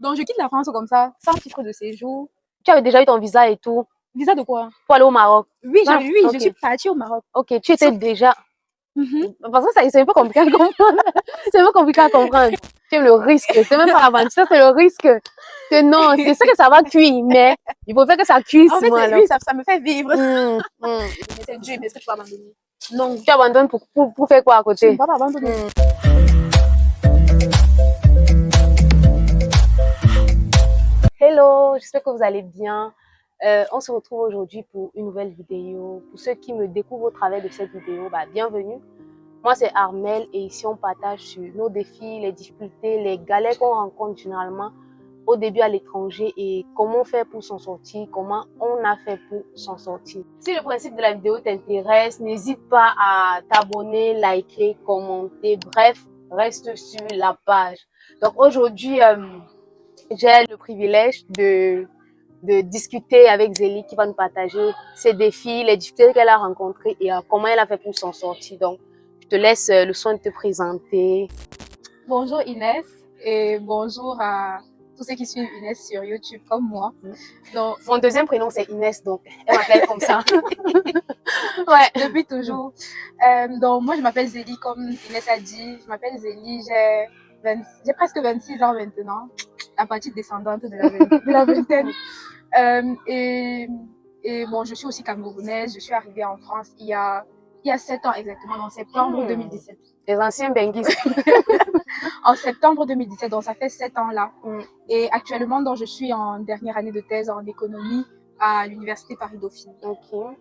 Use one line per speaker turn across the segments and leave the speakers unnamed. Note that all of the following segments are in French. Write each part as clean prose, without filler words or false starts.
Donc, je quitte la France comme ça, sans titre de séjour.
Tu avais déjà eu ton visa et tout
Visa de quoi?
pour aller au Maroc?
Oui,
Non?
oui, je
Ok.
suis partie au Maroc.
Ok, tu étais
Sauf-
déjà...
Mhm.
Parce que c'est un peu compliqué à comprendre. C'est un peu compliqué à comprendre. Tu aimes le risque. C'est même pas l'aventure, c'est le risque. Que non, c'est ça que ça va cuire, mais il faut faire que ça cuise,
En fait,
moi, alors.
oui, ça me fait vivre.
Mais
C'est Dieu, mais est-ce que tu vas abandonner? Non,
tu abandonnes pour faire quoi à
je ne
côté?
vais pas abandonner.
Hello, j'espère que vous allez bien. On se retrouve aujourd'hui pour une nouvelle vidéo. Pour ceux qui me découvrent au travers de cette vidéo, bienvenue. Moi, c'est Armelle et ici, on partage sur nos défis, les difficultés, les galères qu'on rencontre généralement au début à l'étranger et comment faire pour s'en sortir, comment on a fait pour s'en sortir. Si le principe de la vidéo t'intéresse, n'hésite pas à t'abonner, liker, commenter, bref, reste sur la page. Donc aujourd'hui, j'ai le privilège de discuter avec Zélie qui va nous partager ses défis, les difficultés qu'elle a rencontrées et comment elle a fait pour s'en sortir. Donc, je te laisse le soin de te présenter.
Bonjour Inès et bonjour à tous ceux qui suivent Inès sur YouTube comme moi. Donc,
Mon deuxième prénom, c'est Inès, donc elle m'appelle comme ça. Ouais.
depuis toujours. Donc, moi, je m'appelle Zélie, comme Inès a dit. Je m'appelle Zélie, j'ai presque 26 ans maintenant, la partie descendante de la vingtaine. Et bon, je suis aussi camerounaise. Je suis arrivée en France il y a 7 ans exactement, en septembre 2017.
Les anciens benguistes.
En septembre 2017, donc ça fait 7 ans là. Et actuellement, donc, je suis en dernière année de thèse en économie à l'université Paris-Dauphine.
Ok.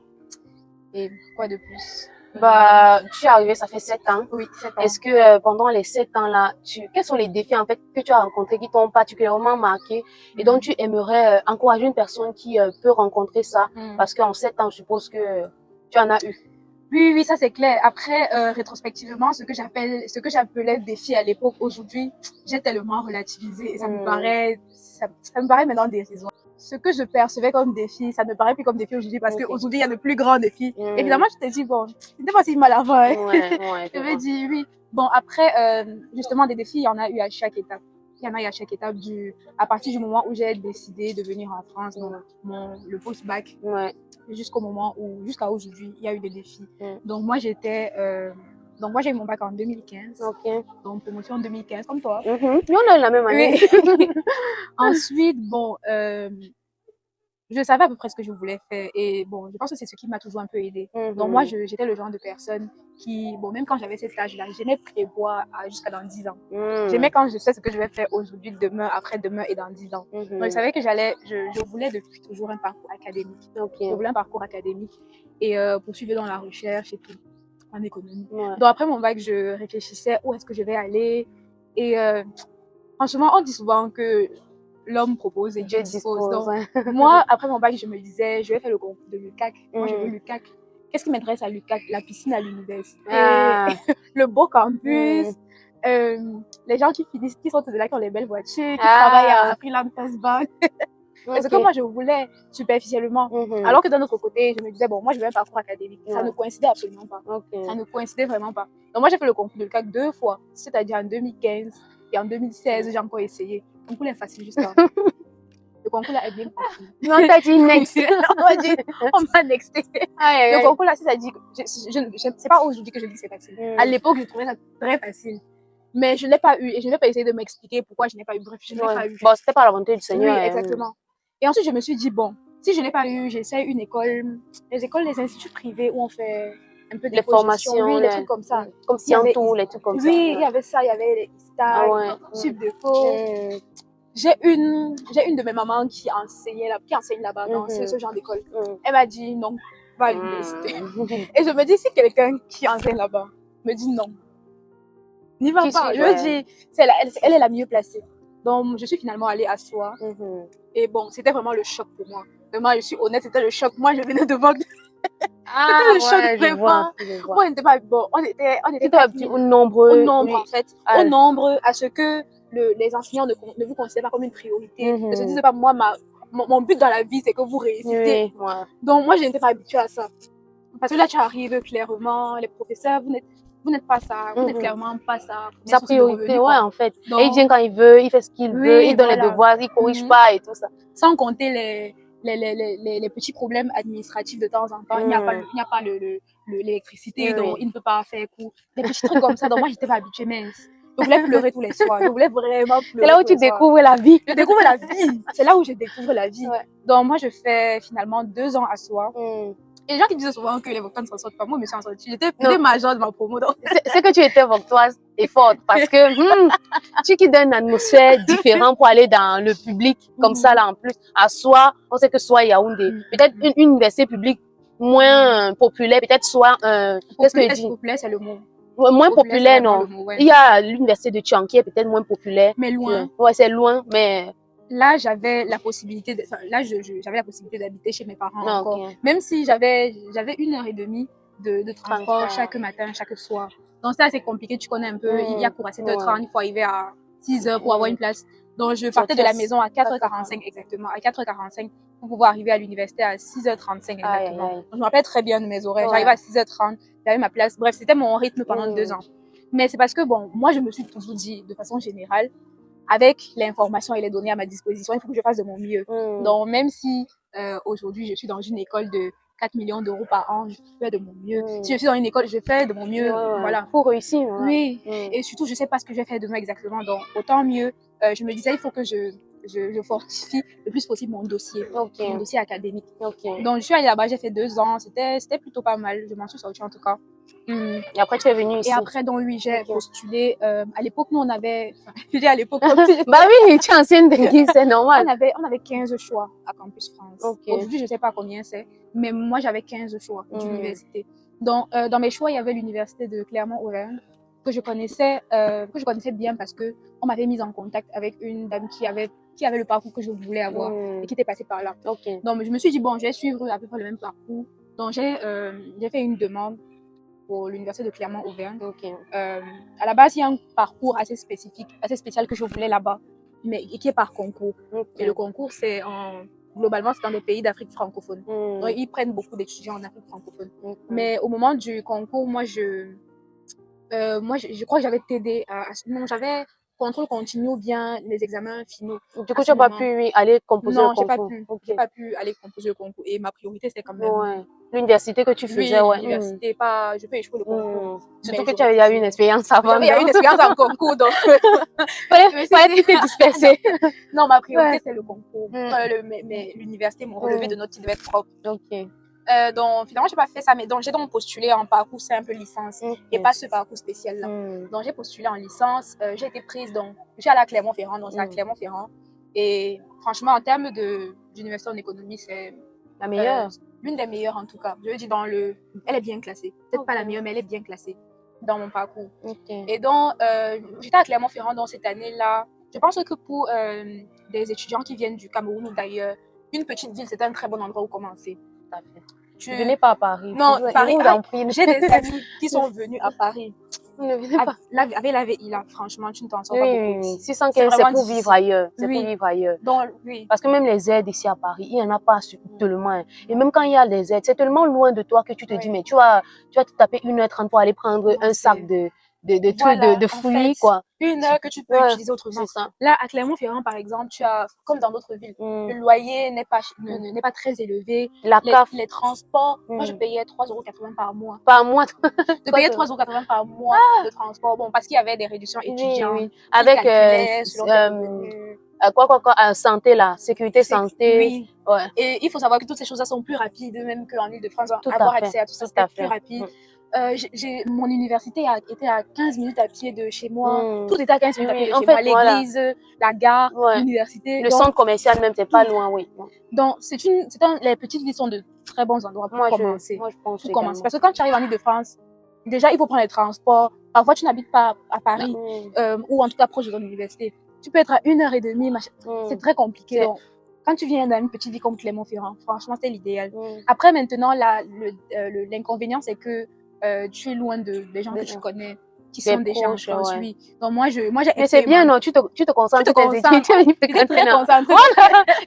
Et quoi de plus?
Tu es arrivée, ça fait 7 ans.
Oui, 7 ans.
Est-ce que pendant les 7 ans-là, quels sont les défis en fait que tu as rencontrés qui t'ont particulièrement marqué et dont tu aimerais encourager une personne qui peut rencontrer ça? Parce qu'en 7 ans, je suppose que tu en as eu.
Oui, ça c'est clair. Après, rétrospectivement, ce que j'appelais défi à l'époque, aujourd'hui, j'ai tellement relativisé et ça me paraît maintenant dérisoire. Ce que je percevais comme défi, ça ne me paraît plus comme défi aujourd'hui parce qu'aujourd'hui, il y a de plus grands défis. Évidemment, je t'ai dit, bon, c'était pas si mal avant. Hein.
Ouais,
je vais dire oui. Bon, après, justement, des défis, il y en a eu à chaque étape. Il y en a eu à chaque étape à partir du moment où j'ai décidé de venir en France, donc le post-bac.
Ouais.
Jusqu'à aujourd'hui, il y a eu des défis. Donc moi, j'ai eu mon bac en 2015.
Ok.
Donc promotion en 2015, comme toi.
Mais on a eu la même année.
Oui. Ensuite, bon, je savais à peu près ce que je voulais faire. Et bon, je pense que c'est ce qui m'a toujours un peu aidée. Donc moi, j'étais le genre de personne qui, bon, même quand j'avais cet âge-là, j'aimais prévoir jusqu'à dans 10 ans. J'aimais quand je sais ce que je vais faire aujourd'hui, demain, après-demain et dans 10 ans. Donc je savais que je voulais depuis toujours un parcours académique. Je voulais un parcours académique et poursuivre dans la recherche et tout, en économie. Donc après mon bac, je réfléchissais où est-ce que je vais aller. Et franchement, on dit souvent que l'homme propose et Dieu dispose. Donc, moi, après mon bac, je me disais, je vais faire le concours de l'UCAC. Moi, je veux l'UCAC. Qu'est-ce qui m'intéresse à l'UCAC? La piscine à l'université, le beau campus, les gens qui sortent de là, qui ont les belles voitures, qui travaillent à Freeland First Bank. C'est ce que moi, je voulais superficiellement. Alors que d'un autre côté, je me disais, bon, moi, je veux un parcours académique. Ça ne coïncidait absolument pas. Ça ne coïncidait vraiment pas. Donc, moi, j'ai fait le concours de l'UCAC 2 fois, c'est-à-dire en 2015 et en 2016, j'ai encore essayé. Le concours est facile jusqu'à. Le concours là est bien facile.
Non, t'as dit next.
On m'a nexté. Le concours là, c'est-à-dire, c'est pas aujourd'hui que je dis que c'est facile. À l'époque, je trouvais ça très facile. Mais je ne l'ai pas eu et je ne vais pas essayer de m'expliquer pourquoi je n'ai pas eu. Bref, je ne l'ai pas eu.
Bon, c'était pas la volonté du Seigneur.
Oui, exactement. Et ensuite, je me suis dit, bon, si je n'ai pas eu, j'essaie une école, les instituts privés où on fait un peu de
formations,
oui, des trucs comme ça.
Comme Scientour, les trucs comme ça.
Oui, il y avait ça, il y avait les stages, Subdeco. J'ai une de mes mamans qui enseigne là-bas dans ce genre d'école. Elle m'a dit non, va à l'université. Et je me dis, si quelqu'un qui enseigne là-bas me dit non, n'y va pas. Je me dis, elle est la mieux placée. Donc, je suis finalement allée à Soie. Et bon, c'était vraiment le choc pour moi. Vraiment, je suis honnête, c'était le choc. Moi, je venais de Vogue. C'était le choc vraiment. On n'était pas bon. On était pas
au nombre,
en fait. Au nombre, à ce que les enseignants ne vous considèrent pas comme une priorité. Ne se disent pas, moi, mon but dans la vie, c'est que vous réussissez. Donc, moi, je n'étais pas habituée à ça. Parce que là, tu arrives clairement, les professeurs, vous n'êtes pas ça, vous n'êtes clairement pas ça.
Sa priorité, ouais, en fait.
Donc,
et il vient quand il veut, il fait ce qu'il veut, il donne les devoirs, il corrige pas et tout ça.
Sans compter les petits problèmes administratifs de temps en temps. Il n'y a pas l'électricité, donc il ne peut pas faire cours. Des petits trucs comme ça, donc moi, j'étais pas habituée, mais je voulais pleurer tous les soirs. Je voulais vraiment pleurer.
C'est là où tu découvres la vie.
Je découvre la vie. C'est là où je découvre la vie. Ouais. Donc, moi, je fais finalement 2 ans à soi. Et les gens qui disent souvent que les vaucans ne s'en sortent pas, moi, je me suis en sortie. J'étais majeure de ma promo.
C'est que tu étais vauctoise et forte parce que tu quittes une atmosphère différente pour aller dans le public comme ça, là, en plus. À soi, on sait que soit Yaoundé, peut-être une université publique moins populaire, peut-être soit qu'est-ce que je dis?
Populaire, c'est le mot.
Moins populaire, non. Mot, ouais. Il y a l'université de Tchan qui est peut-être moins populaire.
Mais loin.
Ouais, c'est loin, mais...
Là, j'avais la possibilité j'avais la possibilité d'habiter chez mes parents encore. Même si j'avais 1h30 de transport chaque matin, chaque soir. Donc, c'est assez compliqué, tu connais un peu. Il y a cours à 7h30, il faut arriver à 6h pour avoir une place. Donc, je partais de la maison à 4h45 exactement. À 4h45 pour pouvoir arriver à l'université à 6h35 exactement. Donc, je me rappelle très bien de mes horaires. J'arrivais à 6h30, j'avais ma place. Bref, c'était mon rythme pendant 2 ans. Mais c'est parce que, bon, moi, je me suis toujours dit, de façon générale, avec l'information et les données à ma disposition, il faut que je fasse de mon mieux. Donc, même si aujourd'hui, je suis dans une école de 4 millions d'euros par an, je fais de mon mieux. Si je suis dans une école, je fais de mon mieux. Voilà.
Pour réussir.
Oui. Et surtout, je sais pas ce que je vais faire demain exactement. Donc, autant mieux. Je me disais, il faut que je fortifie le plus possible mon dossier. Mon dossier académique. Donc, je suis allée là-bas, j'ai fait 2 ans. C'était plutôt pas mal. Je m'en suis sortie en tout cas.
Et après, tu es venue ici.
Et après, donc, oui, j'ai postulé. À l'époque, nous, on avait... Je dis à l'époque...
bah oui, tu es ancienne de Guy, c'est normal.
On avait 15 choix à Campus France. Aujourd'hui, je ne sais pas combien c'est, mais moi, j'avais 15 choix d'université. Donc, dans mes choix, il y avait l'université de Clermont-Auvergne, que je connaissais bien parce qu'on m'avait mise en contact avec une dame qui avait le parcours que je voulais avoir et qui était passée par là. Donc, je me suis dit, bon, je vais suivre à peu près le même parcours. Donc, j'ai fait une demande pour l'université de Clermont-Auvergne. À la base, il y a un parcours assez spécifique, assez spécial que je voulais là-bas, mais qui est par concours. Et le concours, globalement, c'est dans des pays d'Afrique francophone. Donc, ils prennent beaucoup d'étudiants en Afrique francophone. Mais au moment du concours, moi, je crois que j'avais TD. Non, j'avais contrôle continu ou bien les examens finaux.
Du coup, tu n'as pas pu aller composer le concours?
Non, j'ai pas pu aller composer le concours. Et ma priorité, c'était quand même...
L'université que tu faisais,
l'université, pas... Je peux échouer le concours.
Surtout que tu avais déjà eu une expérience avant.
J'avais eu une expérience en concours, donc...
fallait te disperser.
Non, ma priorité, c'est le concours. Mais l'université, mon relevé de notes, il devait être propre. Donc, finalement, j'ai pas fait ça, mais donc j'ai donc postulé en parcours simple licence et pas ce parcours spécial là. Donc, j'ai postulé en licence, j'ai été prise, donc, je suis allée à Clermont-Ferrand, donc c'est à Clermont-Ferrand. Et franchement, en termes d'université en économie, c'est
la meilleure.
L'une des meilleures en tout cas. Je veux dire, elle est bien classée. Peut-être pas la meilleure, mais elle est bien classée dans mon parcours. Et donc, j'étais à Clermont-Ferrand dans cette année-là. Je pense que pour des étudiants qui viennent du Cameroun ou d'ailleurs, une petite ville, c'était un très bon endroit où commencer.
Tout à fait. Tu ne venais pas à Paris.
Non, Paris, j'ai des amis qui sont venus à Paris. Ne venez pas. Avec la VI, là, franchement, tu ne t'en sors pas beaucoup.
615, c'est pour vivre ailleurs. C'est pour vivre ailleurs.
Donc,
parce que même les aides ici à Paris, il n'y en a pas tellement. Et même quand il y a des aides, c'est tellement loin de toi que tu te dis, mais tu vas te taper 1h30 pour aller prendre un sac de fruits, quoi.
1 heure que tu peux utiliser autrement. Là, à Clermont-Ferrand, par exemple, tu as, comme dans d'autres villes, le loyer n'est pas très élevé. Les transports, moi, je payais 3,80 € par mois.
Par mois?
Je payais 3,80 € par mois de transport. Bon, parce qu'il y avait des réductions étudiantes.
Avec, santé, là, sécurité, santé.
Et il faut savoir que toutes ces choses-là sont plus rapides, même qu'en Île-de-France, avoir accès à tout ça, c'est plus rapide. Mon université était à 15 minutes à pied de chez moi. Tout était à 15 minutes à pied de chez moi. L'église, la gare, l'université.
Le centre commercial même, c'est pas loin,
Donc, les petites villes sont de très bons endroits pour commencer.
Moi, je pense
pour commencer. Parce que quand tu arrives en Île-de-France, déjà, il faut prendre les transports. Parfois, tu n'habites pas à Paris, ou en tout cas proche de ton université. Tu peux être à 1h30, c'est très compliqué. Donc, quand tu viens d'une petite ville comme Clermont-Ferrand, franchement, c'est l'idéal. Après, maintenant, l'inconvénient, c'est que tu es loin des gens que tu connais, qui sont déjà en France. Donc moi j'ai
mais c'est bien, non, tu te concentres sur tes études.
Tu es très concentrée.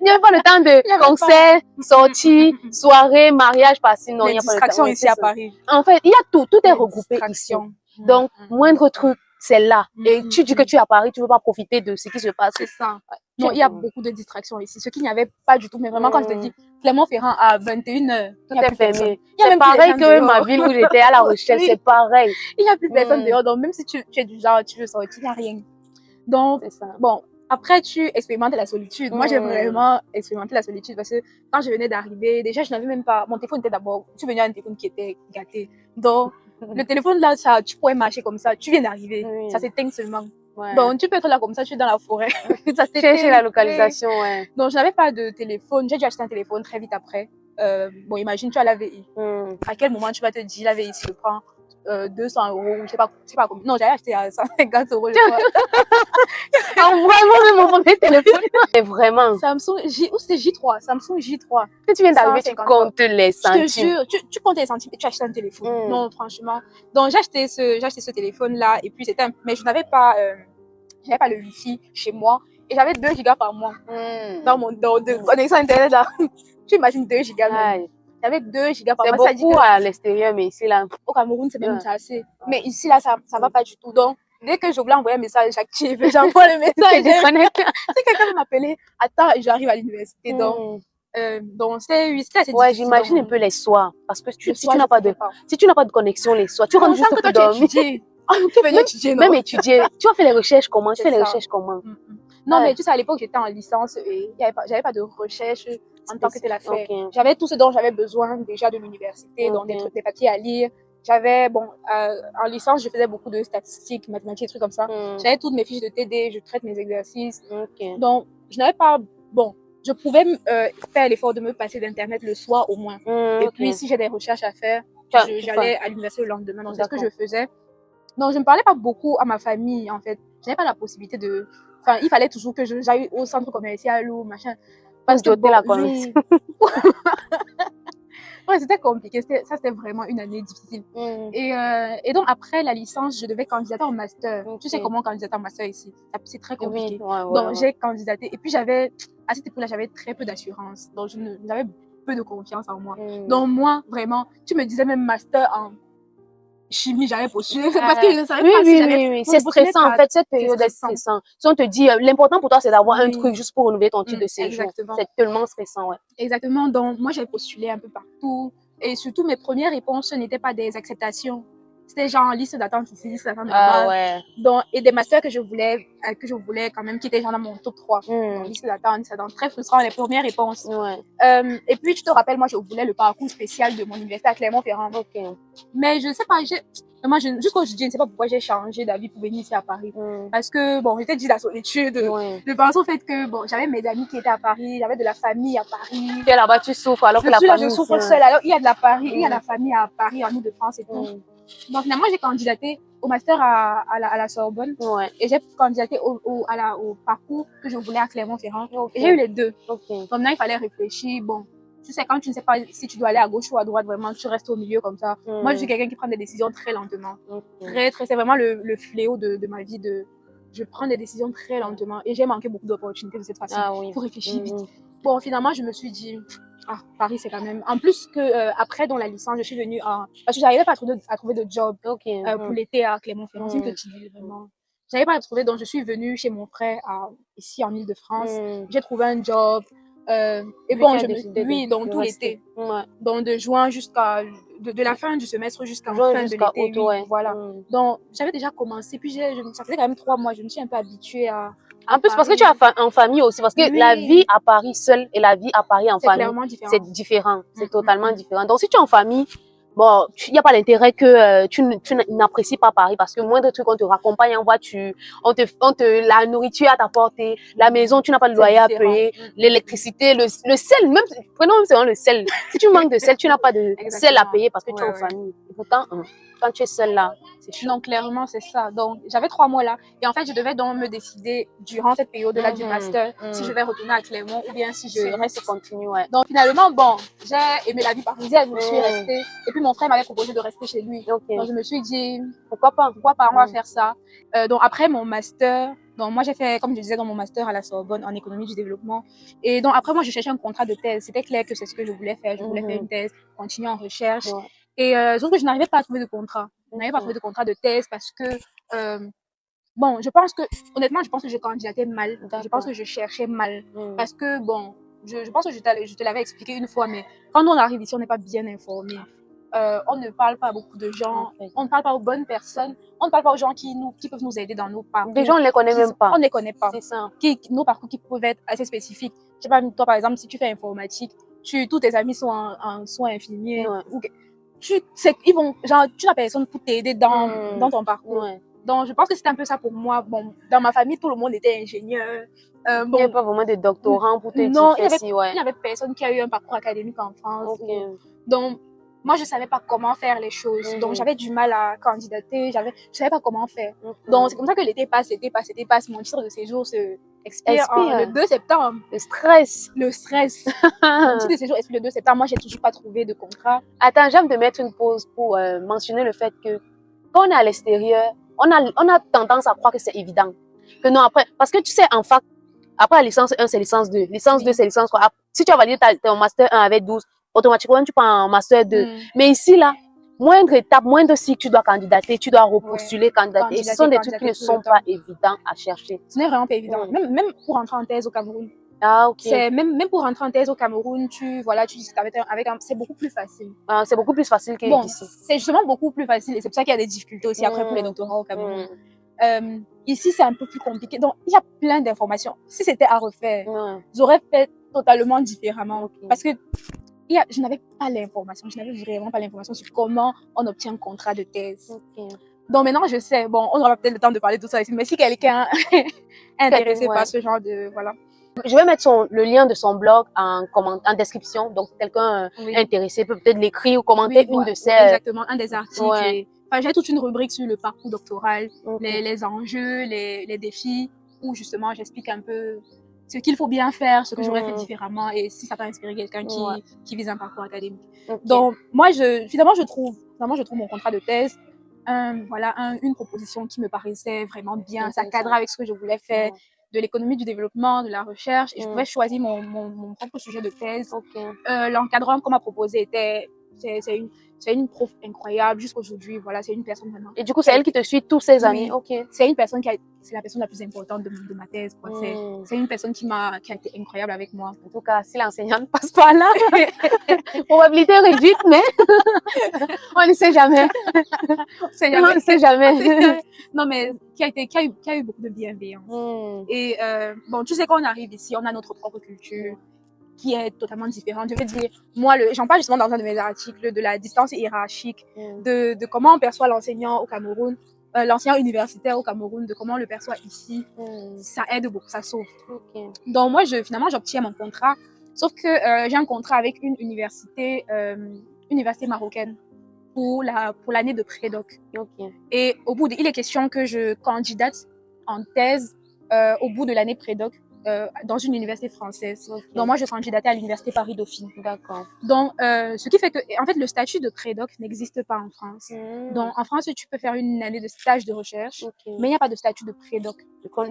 Il n'y a pas le temps de concerts, sorties, soirées, mariages, parce que non, il n'y a pas le temps.
Distraction ici à Paris.
En fait, il y a tout est regroupé ici. Donc, moindre truc, c'est là. Et tu dis que tu es à Paris, tu veux pas profiter de ce qui se passe.
C'est ça. Non, il y a beaucoup de distractions ici. Ce qu'il n'y avait pas du tout. Mais vraiment, quand je te dis, Clermont-Ferrand à 21h,
tout est fermé.
C'est
pareil que ma ville où j'étais à La Rochelle, c'est pareil.
Il n'y a plus personne dehors. Donc, même si tu es du genre, tu veux sortir, il n'y a rien. Donc, bon, après, tu expérimentes la solitude. Moi, j'ai vraiment expérimenté la solitude parce que quand je venais d'arriver, déjà, je n'avais même pas... Mon téléphone était d'abord... Tu venais à un téléphone qui était gâté. Donc, le téléphone, là, ça, tu pourrais marcher comme ça. Tu viens d'arriver. Ça s'éteint seulement. Donc, tu peux être là comme ça, tu es dans la forêt.
Ça chercher la localisation,
Donc, je n'avais pas de téléphone. J'ai dû acheter un téléphone très vite après. Bon, imagine, tu as la VI. À quel moment tu vas te dire, la VI, si je prends 200 euros, je sais pas combien. Non, j'avais acheté à 150 euros.
Vraiment, même mon premier téléphone. C'est vraiment.
Samsung J, ou c'était J3, Samsung J3.
Quand tu viens d'arriver, tu comptes les centimes.
Je te jure, tu comptes les centimes et tu achètes un téléphone. Non, franchement. Donc, j'ai acheté ce téléphone-là et puis mais je n'avais pas, j'avais pas le Wi-Fi chez moi et j'avais 2 gigas par mois dans de connexion internet là. Tu imagines 2 gigas même. J'avais 2 gigas par mois.
C'est beaucoup à l'extérieur, mais ici là.
Au Cameroun, c'est même assez. Mais ici là, ça va pas du tout. Donc, dès que je voulais envoyer un message, j'active, j'envoie le message. Si quelqu'un veut m'appeler, attends, j'arrive à l'université. Donc, c'était assez difficile.
J'imagine un peu les soirs. Parce que si tu n'as pas de connexion les soirs, tu rentres juste pour dormir. Même étudier. Tu as fait les recherches comment? Tu fais les recherches comment?
Non, mais tu sais, à l'époque, j'étais en licence et j'avais pas de recherche en tant que telle affaire. J'avais tout ce dont j'avais besoin déjà de l'université, donc des papiers à lire. J'avais, en licence, je faisais beaucoup de statistiques, mathématiques, des trucs comme ça. J'avais toutes mes fiches de TD, je traite mes exercices. Donc, je n'avais pas, je pouvais faire l'effort de me passer d'Internet le soir au moins. Et puis, si j'ai des recherches à faire, j'allais à l'université le lendemain. Donc, c'est ce que je faisais. Donc, je ne parlais pas beaucoup à ma famille, en fait. Je n'avais pas la possibilité de... Enfin, il fallait toujours que j'aille au centre commercial ou machin.
Parce que la connexion.
Ouais, c'était compliqué. Ça, c'était vraiment une année difficile. Et donc, après la licence, je devais candidater en master. Tu sais comment candidater en master ici? C'est très compliqué. Donc, j'ai candidaté. Et puis, à cette époque-là, j'avais très peu d'assurance. Donc, j'avais peu de confiance en moi. Donc, moi, vraiment, tu me disais même master en chimie, j'avais postulé. C'est parce que je ne savais pas si j'avais...
Oui, c'est stressant, en fait, cette période est stressant. Si on te dit, l'important pour toi, c'est d'avoir un truc juste pour renouveler ton titre de séjour. C'est tellement stressant,
Exactement. Donc, moi, j'ai postulé un peu partout. Et surtout, mes premières réponses n'étaient pas des acceptations. C'était genre liste d'attente ici, liste d'attente là-bas. Donc, et des masters que je voulais quand même, qui étaient genre dans mon top 3. Donc, liste d'attente, c'est très frustrant, les premières réponses. Et puis, tu te rappelles, moi, je voulais le parcours spécial de mon université à Clermont-Ferrand. Mais je ne sais pas, moi, jusqu'aujourd'hui, je ne sais pas pourquoi j'ai changé d'avis pour venir ici à Paris. Parce que, j'étais dit la solitude. Je pense au fait que, j'avais mes amis qui étaient à Paris, j'avais de la famille à Paris.
Et là-bas, tu souffres alors que la famille...
Je souffre seule. Alors, il y a de la Paris, il y a la famille à Paris, en Ile-de-France et tout. Donc, finalement, j'ai candidaté au master à la Sorbonne. Et j'ai candidaté au parcours que je voulais à Clermont-Ferrand. Et j'ai eu les deux. Donc, maintenant, il fallait réfléchir. Tu sais, quand tu ne sais pas si tu dois aller à gauche ou à droite, vraiment, tu restes au milieu comme ça. Moi, je suis quelqu'un qui prend des décisions très lentement. C'est vraiment le fléau de ma vie. Je prends des décisions très lentement. Et j'ai manqué beaucoup d'opportunités de cette façon. Il faut réfléchir vite. Finalement, je me suis dit... Paris, c'est quand même... En plus que après, dans la licence, je suis venue parce que j'arrivais pas à trouver de job pour l'été à Clermont-Ferrand. C'est une petite ville, vraiment. J'arrivais pas à trouver, donc je suis venue chez mon frère ici en Ile-de-France. J'ai trouvé un job. Et donc tout l'été. Donc de juin jusqu'à... De la fin du semestre jusqu'à la fin de l'été. Voilà. Donc, j'avais déjà commencé. Puis, ça faisait quand même 3 mois. Je me suis un peu habituée à...
En plus, parce que tu es en famille aussi, parce que la vie à Paris seule et la vie à Paris en famille, c'est différent, c'est totalement différent. Donc, si tu es en famille, il n'y a pas l'intérêt que tu n'apprécies pas Paris, parce que moindre truc, on te raccompagne en voiture, la nourriture à t'apporter, la maison, tu n'as pas de loyer à payer, l'électricité, le sel, prenons même seulement le sel. Si tu manques de sel, tu n'as pas de sel à payer parce que tu es en famille. Et pourtant, quand tu es seule là, c'est chaud.
Non, clairement, c'est ça. Donc, j'avais 3 mois là. Et en fait, je devais donc me décider durant cette période-là du master si je vais retourner à Clermont ou bien si je reste et continue. Donc, finalement, j'ai aimé la vie parisienne, je suis restée. Et puis, mon frère m'avait proposé de rester chez lui. Donc, je me suis dit, pourquoi pas, on va faire ça. Donc, après mon master, moi, j'ai fait, comme je disais, dans mon master à la Sorbonne en économie du développement. Et donc, après, moi, je cherchais un contrat de thèse. C'était clair que c'est ce que je voulais faire. Je voulais faire une thèse, continuer en recherche. Et sauf que je n'arrivais pas à trouver de contrat. Je n'avais pas trouvé de contrat de thèse parce que, bon, honnêtement, je pense que je candidatais mal. Je pense que je cherchais mal. Parce que, bon, je pense que je te l'avais expliqué une fois, mais quand on arrive ici, on n'est pas bien informé. On ne parle pas à beaucoup de gens, on ne parle pas aux bonnes personnes, on ne parle pas aux gens qui peuvent nous aider dans nos parcours.
Des gens, on ne les connaît même pas.
On ne les connaît pas.
C'est ça.
Nos parcours qui peuvent être assez spécifiques. Je sais pas, toi, par exemple, si tu fais informatique, tous tes amis sont infirmiers. Ils vont, genre, tu n'as personne pour t'aider dans ton parcours. Donc, je pense que c'était un peu ça pour moi. Bon, dans ma famille, tout le monde était ingénieur.
Il n'y avait pas vraiment de doctorants pour te dire
non, il n'y avait personne qui a eu un parcours académique en France. Donc, moi, je ne savais pas comment faire les choses. Donc, j'avais du mal à candidater. Je ne savais pas comment faire. Donc, c'est comme ça que l'été passe. Mon titre de séjour se expire le 2 septembre.
Le stress.
Mon titre de séjour expire le 2 septembre. Moi, je n'ai toujours pas trouvé de contrat.
Attends, j'aime te mettre une pause pour mentionner le fait que quand on est à l'extérieur, on a tendance à croire que c'est évident. Que non, après, parce que tu sais, en fac, après la licence 1, c'est licence 2. Licence 2, c'est licence 3. Si tu as validé ton master 1 avec 12, automatiquement, tu prends en master 2. Mais ici, là, moindre étape, moindre cycle, tu dois candidater, tu dois repostuler, candidater. Et ce sont des trucs qui ne sont pas évidents à chercher.
Ce n'est vraiment pas évident. Même pour entrer en thèse au Cameroun.
Ah, ok.
Même pour rentrer en thèse au Cameroun, c'est beaucoup plus facile.
Ah, c'est beaucoup plus facile qu'ici.
C'est justement beaucoup plus facile et c'est pour ça qu'il y a des difficultés aussi après pour les doctorats au Cameroun. Ici, c'est un peu plus compliqué. Donc, il y a plein d'informations. Si c'était à refaire, j'aurais fait totalement différemment. Parce que je n'avais pas l'information. Je n'avais vraiment pas l'information sur comment on obtient un contrat de thèse. Donc, maintenant, je sais. Bon, on aura peut-être le temps de parler de tout ça ici. Mais si quelqu'un est intéressé par ce genre de... Voilà.
Je vais mettre le lien de son blog en description. Donc, quelqu'un intéressé peut peut-être l'écrire ou commenter une de ses...
Exactement, un des articles. J'ai toute une rubrique sur le parcours doctoral, les enjeux, les défis, où justement j'explique un peu ce qu'il faut bien faire, ce que j'aurais fait différemment et si ça peut inspirer quelqu'un qui vise un parcours académique. Donc, moi, finalement, je trouve mon contrat de thèse, une proposition qui me paraissait vraiment bien. Ça cadrait avec ce que je voulais faire, de l'économie du développement, de la recherche, et je pouvais choisir mon propre sujet de thèse. L'encadrant qu'on m'a proposé c'est une prof incroyable jusqu'aujourd'hui. Voilà, c'est une personne vraiment.
Et du coup, c'est elle qui te suit tous ces années.
C'est une personne c'est la personne la plus importante de ma thèse. C'est une personne qui a été incroyable avec moi.
En tout cas, si l'enseignante passe par là, probabilité réduite, mais on ne sait jamais. On ne sait jamais.
Non, mais qui a eu beaucoup de bienveillance. Et bon, tu sais, quand on arrive ici, on a notre propre culture qui est totalement différente. Je veux dire, moi, j'en parle justement dans un de mes articles de la distance hiérarchique, de comment on perçoit l'enseignant au Cameroun, l'enseignant universitaire au Cameroun, de comment on le perçoit ici. Ça aide beaucoup, ça sauve. Donc moi, finalement, j'obtiens mon contrat, sauf que j'ai un contrat avec une université marocaine pour l'année de prédoc. Et il est question que je candidate en thèse au bout de l'année prédoc. Dans une université française. Donc moi je candidatais à l'université Paris-Dauphine.
D'accord.
Donc ce qui fait que en fait le statut de prédoc n'existe pas en France. Donc en France tu peux faire une année de stage de recherche, mais il n'y a pas de statut de prédoc.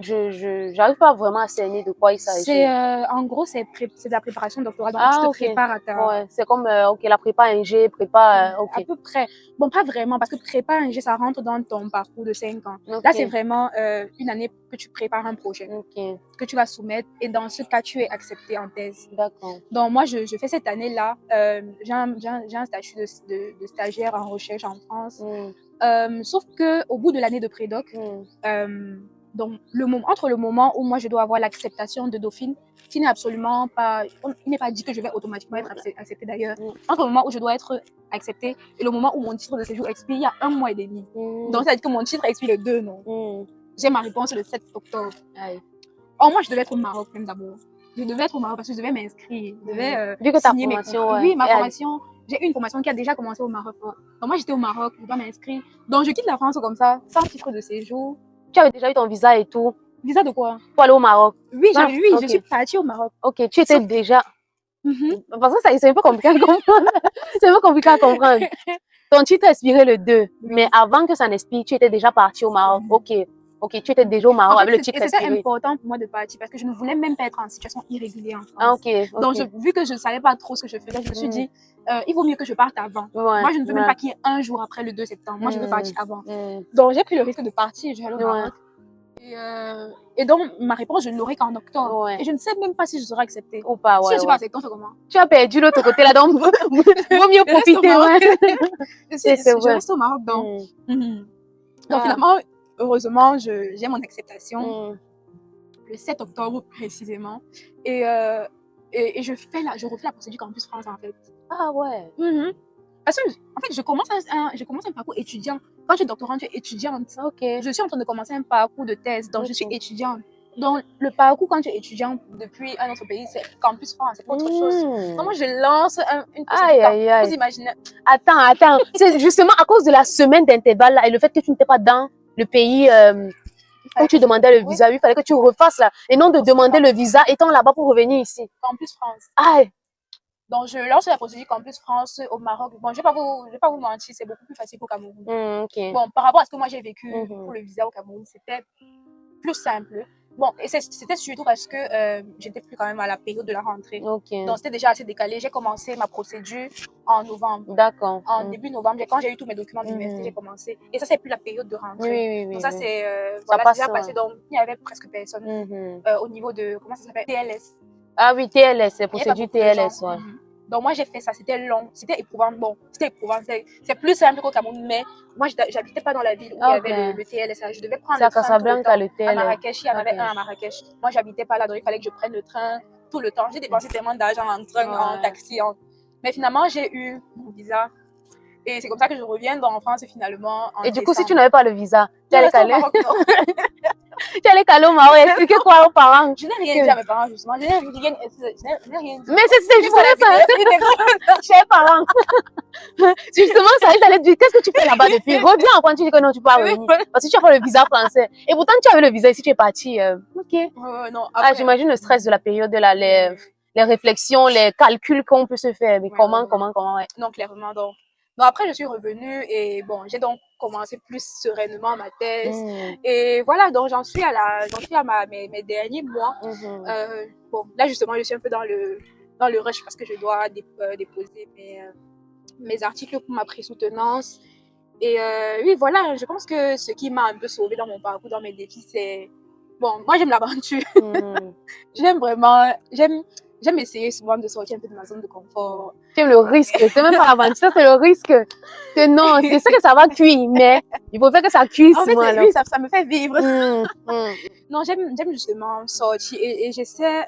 Je j'arrive pas vraiment à cerner de quoi il s'agit.
En gros c'est de la préparation doctorale. Donc tu te prépares à ta...
c'est comme la prépa Ingé, prépa
à peu près. Bon, pas vraiment parce que prépa Ingé ça rentre dans ton parcours de 5 ans. Là c'est vraiment une année que tu prépares un projet que tu vas soumettre et dans ce cas tu es accepté en thèse.
D'accord.
Donc moi je fais cette année-là, j'ai un statut de stagiaire en recherche en France. Sauf que au bout de l'année de prédoc, donc entre le moment où moi je dois avoir l'acceptation de Dauphine, qui n'est absolument pas, il n'est pas dit que je vais automatiquement être acceptée d'ailleurs. Entre le moment où je dois être acceptée et le moment où mon titre de séjour expire, il y a 1 mois et demi. Donc ça veut dire que mon titre expire le 2, non. J'ai ma réponse le 7 octobre. Oh, moi je devais être au Maroc même d'abord. Je devais être au Maroc parce que je devais m'inscrire. Je devais signer mes contrats. Oui, ma formation. J'ai une formation qui a déjà commencé au Maroc. Donc moi j'étais au Maroc, je dois m'inscrire. Donc je quitte la France comme ça, sans titre de séjour.
Tu avais déjà eu ton visa et tout?
Visa de quoi?
Pour aller au Maroc?
Oui, je suis partie au Maroc.
Ok, tu étais déjà... Parce que c'est un peu compliqué à comprendre. C'est un peu compliqué à comprendre. Ton titre expirait le 2, mais avant que ça n'expire, tu étais déjà partie au Maroc. Ok. Ok, tu étais déjà au Maroc
En fait,
avec le titre
c'était
expiré.
important pour moi de partir parce que je ne voulais même pas être en situation irrégulière en France.
Ah, ok.
Donc, vu que je ne savais pas trop ce que je faisais, je me suis dit, il vaut mieux que je parte avant.
Ouais,
Moi, je ne veux même
ouais.
pas qu'il y ait un jour après le 2 septembre. Moi, je veux partir avant.
Mm.
Donc, j'ai pris le risque de partir. Je vais aller au
Ouais.
Maroc. Et donc, ma réponse, je ne l'aurai qu'en octobre.
Ouais.
Et je ne sais même pas si je serai acceptée.
Ou pas,
Si
ouais,
je suis pas acceptée, on fait comment?
Tu as perdu l'autre côté là, donc vaut mieux
Je reste au
profiter,
Maroc.
ouais. C'est
Je
vrai.
reste au Maroc, donc. Donc,
Ah.
finalement, heureusement, j'ai mon acceptation.
Mm.
Le 7 octobre précisément. Et je refais la procédure Campus France, en fait.
Ah ouais.
Parce que, en fait, je commence un parcours étudiant. Quand tu es doctorante, tu es étudiante.
Ok.
Je suis en train de commencer un parcours de thèse, donc je suis
Ok.
étudiante. Donc, le parcours quand tu es étudiant depuis un autre pays, c'est Campus France, c'est autre chose. Donc, moi, je lance une procédure.
Aïe.
Vous imaginez?
Attends. C'est justement à cause de la semaine d'intervalle là et le fait que tu n'étais pas dans le pays où tu demandais le visa, il fallait que tu refasses là. Et non de demander le visa étant là-bas pour revenir ici.
Campus France.
Aïe.
Donc, je lance la procédure Campus France au Maroc. Bon, je vais pas vous mentir, c'est beaucoup plus facile qu'au Cameroun.
Ok.
Bon, par rapport à ce que moi j'ai vécu pour le visa au Cameroun, c'était plus simple. Bon, et c'était surtout parce que j'étais plus quand même à la période de la rentrée.
Ok.
Donc, c'était déjà assez décalé. J'ai commencé ma procédure en novembre.
D'accord.
En début novembre, quand j'ai eu tous mes documents d'université, j'ai commencé. Et ça, c'est plus la période de rentrée.
Oui.
Donc, ça, c'est
voilà,
c'est déjà passé. Donc, il n'y avait presque personne au niveau de, comment ça s'appelle? TLS.
Ah oui, TLS, c'est procédure TLS, ouais.
Donc, moi, j'ai fait ça. C'était long. C'était éprouvant. Bon, c'était éprouvant. C'est plus simple qu'au Cameroun, mais moi, j'habitais pas dans la ville où il y avait le TLS. Je devais prendre le train tout le temps.
le TLS.
À Marrakech, il y en avait un à Marrakech. Moi, j'habitais pas là, donc il fallait que je prenne le train tout le temps. J'ai dépensé tellement d'argent en train, en taxi. Mais finalement, j'ai eu mon visa. Et c'est comme ça que je reviens en France finalement.
Et du coup, si tu n'avais pas le visa, tu allais caler.
Tu
allais caler au Maroc, expliquer quoi aux parents?
Je n'ai rien dit à mes parents, justement. Je n'ai rien dit.
Mais c'est justement ça. Chers parents. Justement, ça allait te dire, qu'est-ce que tu fais là-bas depuis? Reviens après, tu dis que non, tu peux pas revenir. Parce que tu as pas le visa français. Et pourtant, tu avais le visa ici, tu es parti. Ok.
Non,
après... j'imagine le stress de la période, là, les réflexions, les calculs qu'on peut se faire. Mais comment, ouais.
Non, clairement, donc. Donc après, je suis revenue et bon, j'ai donc commencé plus sereinement ma thèse. Et voilà, donc j'en suis à mes derniers mois. Bon, là justement, je suis un peu dans le rush parce que je dois déposer mes articles pour ma pré-soutenance. Et oui, voilà, je pense que ce qui m'a un peu sauvée dans mon parcours, dans mes défis, c'est... Bon, moi j'aime l'aventure. J'aime essayer souvent de sortir un peu de ma zone de confort.
Tu aimes le risque, c'est même pas l'aventure, c'est le risque. Que non, c'est ça que ça va cuire, mais il faut faire que ça cuise.
En fait, oui, ça me fait vivre. Non, j'aime justement sortir et j'essaie,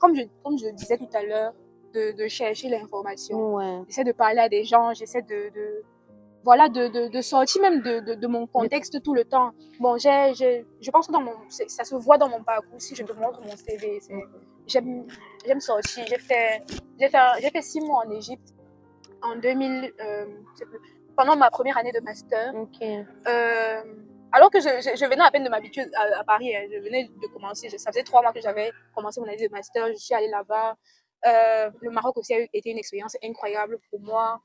comme je disais tout à l'heure, de chercher l'information. J'essaie de parler à des gens, j'essaie de sortir même de mon contexte tout le temps. Bon, je pense que ça se voit dans mon parcours si je te montre mon CV. J'aime sortir. J'ai fait 6 mois en Égypte en 2000, pendant ma première année de master. Alors que je venais à peine de m'habituer à Paris. Je venais de commencer. Ça faisait 3 mois que j'avais commencé mon année de master. Je suis allée là-bas. Le Maroc aussi a été une expérience incroyable pour moi.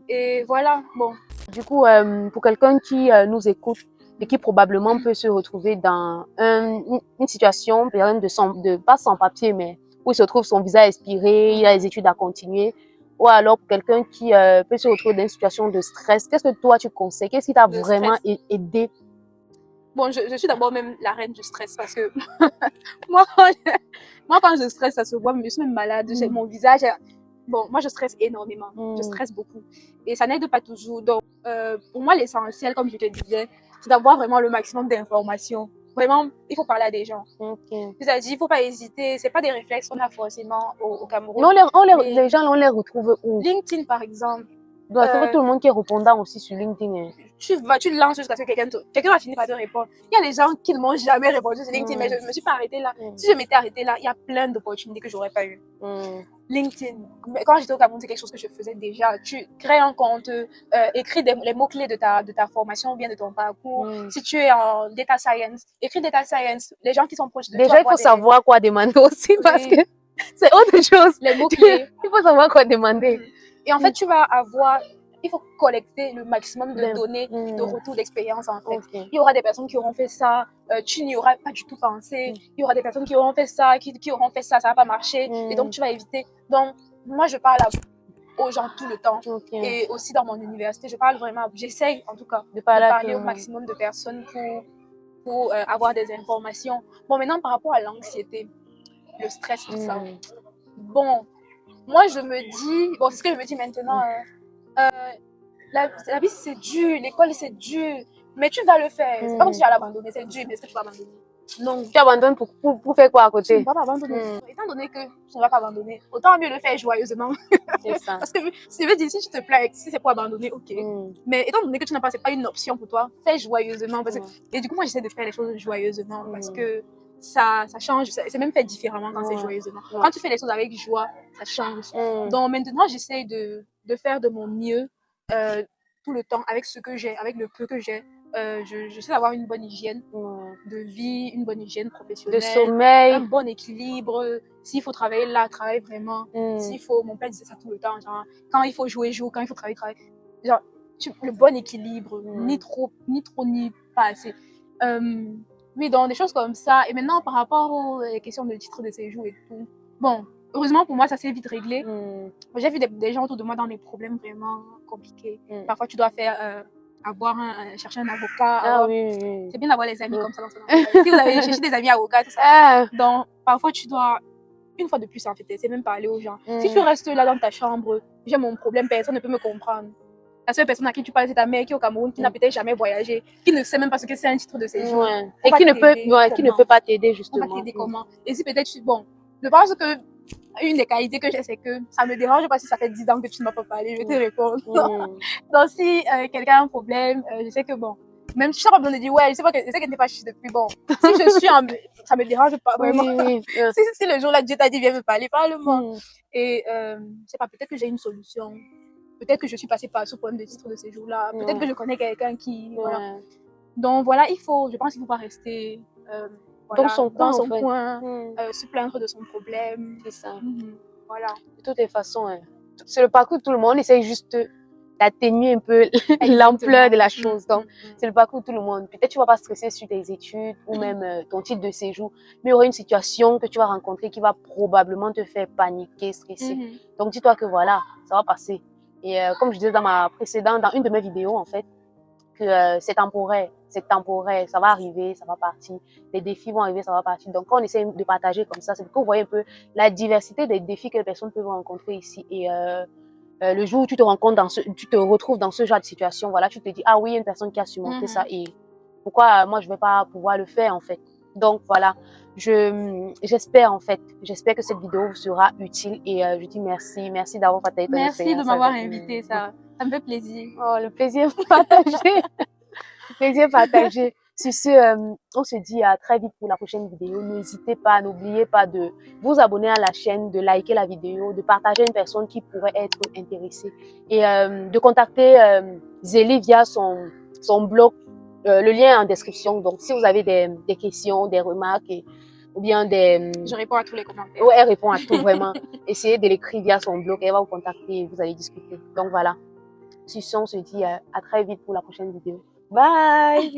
Et voilà, bon.
Du coup, pour quelqu'un qui nous écoute et qui probablement peut se retrouver dans une situation, par exemple, pas sans papier, mais où il se trouve son visa expiré, il a les études à continuer, ou alors pour quelqu'un qui peut se retrouver dans une situation de stress, qu'est-ce que toi tu conseilles? Qu'est-ce qui t'a vraiment aidé?
Bon, je suis d'abord même la reine du stress parce que moi, quand je stresse, ça se voit, je suis même malade, j'ai mon visage. Bon, moi, je stresse énormément. Je stresse beaucoup. Et ça n'aide pas toujours. Donc, pour moi, l'essentiel, comme je te disais, c'est d'avoir vraiment le maximum d'informations. Vraiment, il faut parler à des gens. C'est-à-dire, il ne faut pas hésiter. Ce n'est pas des réflexes qu'on a forcément au Cameroun.
Les gens, on les retrouve où?
LinkedIn, par exemple.
Il doit trouver tout le monde qui est répondant aussi sur LinkedIn.
Tu te lances jusqu'à ce que quelqu'un va finir par te répondre. Il y a des gens qui ne m'ont jamais répondu sur LinkedIn, mais je ne me suis pas arrêtée là. Si je m'étais arrêtée là, il y a plein d'opportunités que je n'aurais pas eues. LinkedIn, quand j'étais au Cameroun, c'est quelque chose que je faisais déjà. Tu crées un compte, écris les mots-clés de ta formation ou bien de ton parcours. Si tu es en data science, écris data science. Les gens qui sont proches de toi.
Déjà, il faut savoir quoi demander aussi parce que c'est autre chose.
Les mots-clés.
Il faut savoir quoi demander.
Et en fait, tu vas avoir il faut collecter le maximum de données, de retours d'expérience en fait.
Ok.
Il y aura des personnes qui auront fait ça, tu n'y auras pas du tout pensé. Il y aura des personnes qui auront fait ça, qui auront fait ça, ça va pas marcher. Et donc, tu vas éviter. Donc, moi, je parle aux gens tout le temps. Et aussi dans mon université, je parle vraiment, j'essaye en tout cas de parler au maximum de personnes pour avoir des informations. Bon, maintenant, par rapport à l'anxiété, le stress, tout ça. Bon, moi, je me dis, bon, c'est ce que je me dis maintenant, la vie, c'est dur, l'école, c'est dur, mais tu vas le faire. C'est pas comme si tu allais abandonner, c'est dur, mais est-ce que tu vas abandonner?
Non. Tu abandonnes pour faire quoi à côté?
Tu ne vas pas abandonner. Étant donné que tu ne vas pas abandonner, autant mieux le faire joyeusement.
C'est ça.
Parce que si si tu te plains, si c'est pour abandonner, ok. Mais étant donné que tu n'as pas, c'est pas une option pour toi, fais joyeusement. Parce que, et du coup, moi, j'essaie de faire les choses joyeusement parce que ça change. C'est même fait différemment quand c'est joyeusement. Quand tu fais les choses avec joie, ça change. Donc maintenant, j'essaie de faire de mon mieux tout le temps avec ce que j'ai, avec le peu que j'ai. J'essaie d'avoir une bonne hygiène de vie, une bonne hygiène professionnelle,
de sommeil,
un bon équilibre. S'il faut travailler là, travailler vraiment. S'il faut, mon père disait ça tout le temps, genre, quand il faut jouer, joue, quand il faut travailler, travailler. Genre, le bon équilibre, ni trop, ni pas assez. Oui, donc des choses comme ça. Et maintenant, par rapport aux questions de titre de séjour et tout, bon, heureusement pour moi, ça s'est vite réglé. J'ai vu des gens autour de moi dans des problèmes vraiment compliqués. Parfois, tu dois faire chercher un avocat. C'est bien d'avoir les amis comme ça. Si vous avez cherché des amis avocats, tout ça. Donc, parfois, tu dois, une fois de plus, en fait, c'est même parler aux gens. Si tu restes là dans ta chambre, j'ai mon problème, personne ne peut me comprendre. La seule personne à qui tu parles, c'est ta mère qui est au Cameroun, qui n'a peut-être jamais voyagé, qui ne sait même pas ce que c'est un titre de séjour.
Et qui ne peut pas t'aider, justement.
On va t'aider comment? Et si peut-être, bon, je pense que une des qualités que j'ai, c'est que ça me dérange pas si ça fait 10 ans que tu ne m'as pas parlé, je vais te répondre. Donc, si quelqu'un a un problème, je sais que bon, même si je n'ai pas besoin de dire, ouais, je sais qu'elle n'est pas chiche depuis, bon, si je suis ça me dérange pas vraiment. Si le jour là, Dieu t'a dit, viens me parler, parle-moi. Et, je sais pas, peut-être que j'ai une solution. Peut-être que je suis passée par ce problème de titre de séjour là. Peut-être que je connais quelqu'un qui, voilà. Donc, voilà, je pense qu'il ne faut pas rester, voilà, dans son coin, se plaindre de son problème.
C'est ça.
Voilà.
De toutes les façons, c'est le parcours de tout le monde. On essaye juste d'atténuer un peu l'ampleur de la chose. Donc, c'est le parcours de tout le monde. Peut-être tu ne vas pas stresser sur tes études ou même ton titre de séjour, mais il y aura une situation que tu vas rencontrer qui va probablement te faire paniquer, stresser. Donc, dis-toi que voilà, ça va passer. Et comme je disais dans une de mes vidéos, en fait, que c'est temporaire, ça va arriver, ça va partir. Les défis vont arriver, ça va partir. Donc, quand on essaie de partager comme ça, c'est pour que vous voyez un peu la diversité des défis que les personnes peuvent rencontrer ici. Et le jour où tu te retrouves dans ce genre de situation, voilà, tu te dis, ah oui, il y a une personne qui a surmonté ça. Et pourquoi moi, je ne vais pas pouvoir le faire, en fait. Donc, voilà. J'espère que cette vidéo vous sera utile et je dis merci d'avoir partagé ton expérience.
Merci de m'avoir invité, ça me fait plaisir.
Oh, le plaisir partagé. Le plaisir partagé. Sur ce, on se dit à très vite pour la prochaine vidéo. N'oubliez pas de vous abonner à la chaîne, de liker la vidéo, de partager à une personne qui pourrait être intéressée et de contacter Zélie via son blog. Le lien est en description. Donc, si vous avez des questions, des remarques ou bien
je réponds à tous les commentaires.
Oui, elle répond à tout, vraiment. Essayez de l'écrire via son blog, elle va vous contacter et vous allez discuter. Donc voilà. Sur ce, on se dit à très vite pour la prochaine vidéo. Bye!